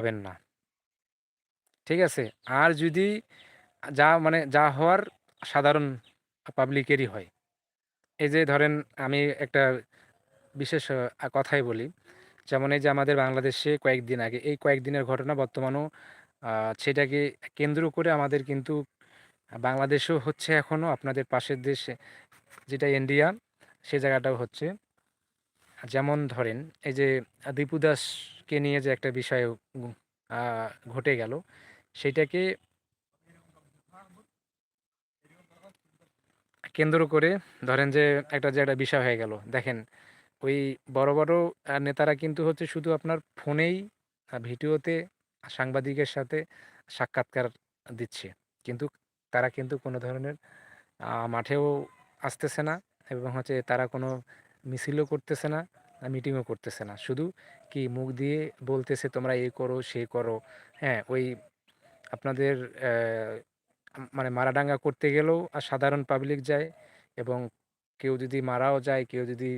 পাবেন না। ঠিক আছে? আর যদি যা হওয়ার সাধারণ পাবলিকেরই হয়। এই যে ধরেন আমি একটা বিশেষ কথাই বলি। যেমন এই যে আমাদের বাংলাদেশে কয়েকদিন আগে এই কয়েকদিনের ঘটনা বর্তমানেও সেটাকে কেন্দ্র করে আমাদের কিন্তু বাংলাদেশেও হচ্ছে এখনও আপনাদের পাশের দেশ যেটা ইন্ডিয়া সে জায়গাটাও হচ্ছে। যেমন ধরেন এই যে দীপু দাসকে নিয়ে যে একটা বিষয় আ ঘটে গেল সেইটাকে কেন্দ্র করে ধরেন যে একটা বিষয় হয়ে গেল। দেখেন ওই বড়, বড় নেতারা কিন্তু হচ্ছে শুধু আপনার ফোনেই ভিডিওতে সাংবাদিকের সাথে সাক্ষাৎকার দিচ্ছে। কিন্তু তারা কিন্তু কোনো ধরনের মাঠেও আসতেছে না এবং হচ্ছে তারা কোনো মিছিলও করতেছে না, মিটিংও করতেছে না। শুধু কি মুখ দিয়ে বলতেছে, "তোমরা এই করো, সেই করো।" হ্যাঁ, ওই আপনাদের মানে মারামারি করতে গেলেও সাধারণ পাবলিক যায় এবং কেউ যদি মারাও যায়, কেউ যদি